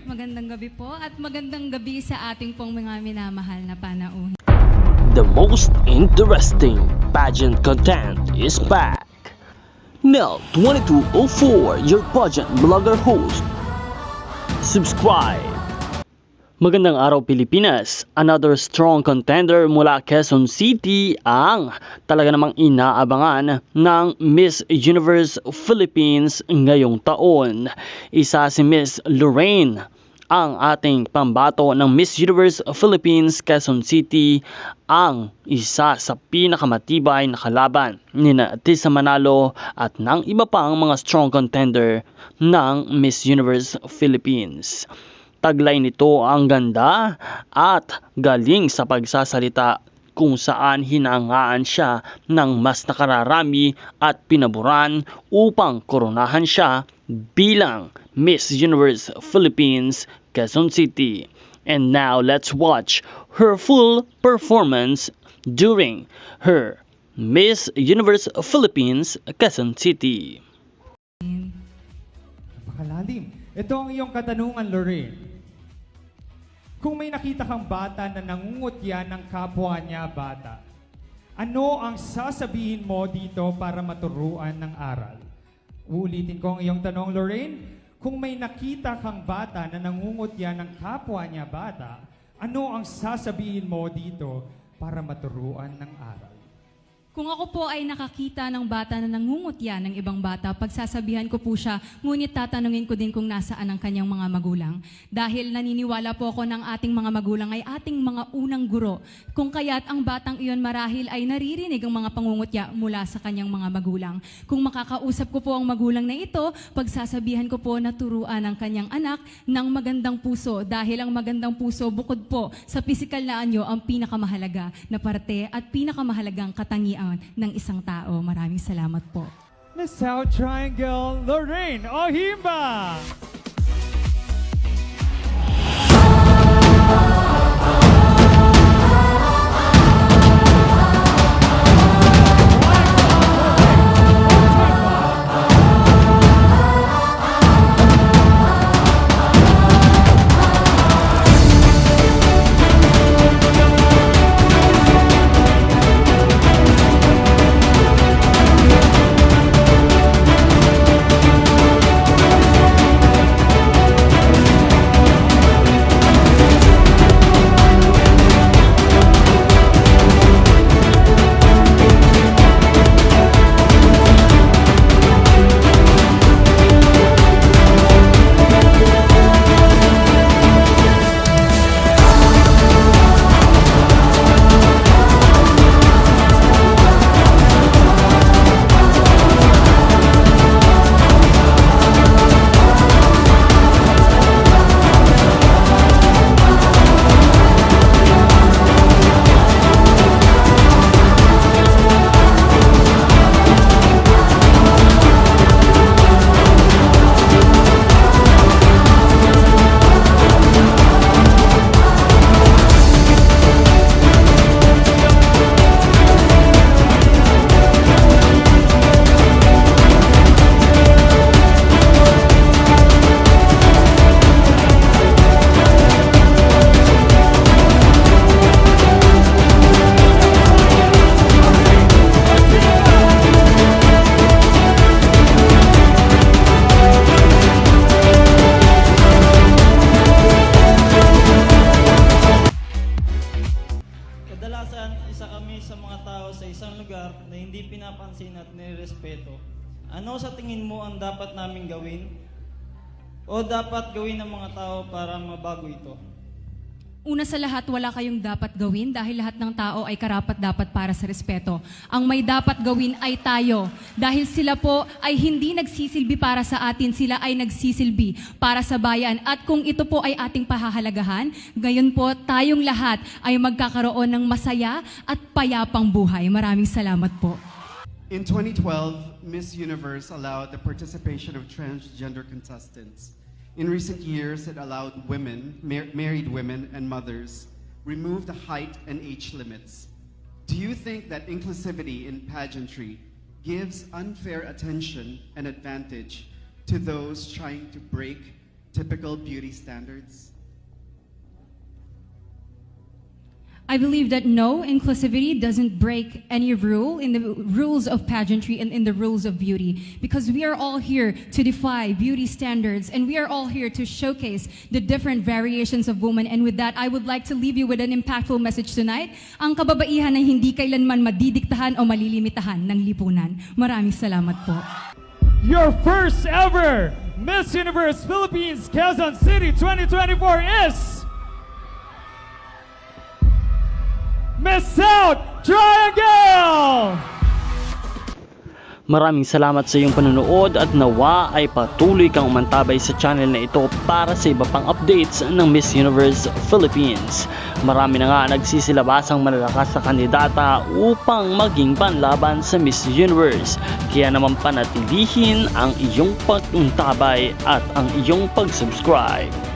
Magandang gabi po at magandang gabi sa ating pong mga minamahal na panauhin. The most interesting pageant content is back. Mel 2204, your pageant blogger host. Subscribe. Magandang araw Pilipinas. Another strong contender mula Quezon City ang talaga namang inaabangan ng Miss Universe Philippines ngayong taon. Isa si Miss Lorraine, ang ating pambato ng Miss Universe Philippines Quezon City, ang isa sa pinakamatibay na kalaban ni Tisa Manalo at ng iba pang mga strong contender ng Miss Universe Philippines. Taglay nito ang ganda at galing sa pagsasalita, kung saan hinangaan siya ng mas nakararami at pinaboran upang koronahan siya bilang Miss Universe Philippines Quezon City. And now let's watch her full performance during her Miss Universe Philippines Quezon City. Napakalalim. Ito ang iyong katanungan, Lorraine. Kung may nakita kang bata na nangungutya ng kapwa niya bata, ano ang sasabihin mo dito para maturuan ng aral? Uulitin ko ang iyong tanong, Lorraine. Kung may nakita kang bata na nangungutya ng kapwa niya bata, ano ang sasabihin mo dito para maturuan ng aral? Kung ako po ay nakakita ng bata na nangungutya ng ibang bata, pagsasabihan ko po siya, ngunit tatanungin ko din kung nasaan ang kanyang mga magulang. Dahil naniniwala po ako ng ating mga magulang ay ating mga unang guro. Kung kaya't ang batang iyon marahil ay naririnig ang mga pangungutya mula sa kanyang mga magulang. Kung makakausap ko po ang magulang na ito, pagsasabihan ko po na turuan ang kanyang anak ng magandang puso. Dahil ang magandang puso, bukod po sa pisikal na anyo, ang pinakamahalaga na parte at pinakamahalagang katangian ng isang tao. Maraming salamat po. The South Triangle, Lorraine Ohimba! Kadalasan, isa kami sa mga tao sa isang lugar na hindi pinapansin at nirespeto. Ano sa tingin mo ang dapat naming gawin o dapat gawin ng mga tao para mabago ito? Una sa lahat, wala kayong dapat gawin dahil lahat ng tao ay karapat-dapat para sa respeto. Ang may dapat gawin ay tayo. Dahil sila po ay hindi nagsisilbi para sa atin, sila ay nagsisilbi para sa bayan. At kung ito po ay ating pahahalagahan, ngayon po tayong lahat ay magkakaroon ng masaya at payapang buhay. Maraming salamat po. In 2012, Miss Universe allowed the participation of transgender contestants. In recent years, it allowed women, married women and mothers, remove the height and age limits. Do you think that inclusivity in pageantry gives unfair attention and advantage to those trying to break typical beauty standards? I believe that no, inclusivity doesn't break any rule in the rules of pageantry and in the rules of beauty, because we are all here to defy beauty standards, and we are all here to showcase the different variations of women. And with that, I would like to leave you with an impactful message tonight. Ang kababaihan ay hindi kailanman madidiktahan o malilimitahan ng lipunan. Maraming salamat po. Your first ever Miss Universe Philippines Quezon City 2024 is Miss South Triangle! Maraming salamat sa iyong panonood at nawa ay patuloy kang umantabay sa channel na ito para sa iba pang updates ng Miss Universe Philippines. Marami na nga nagsisilabasang malalakas na kandidata upang maging panlaban sa Miss Universe. Kaya naman panatilihin ang iyong pag-untabay at ang iyong pag-subscribe.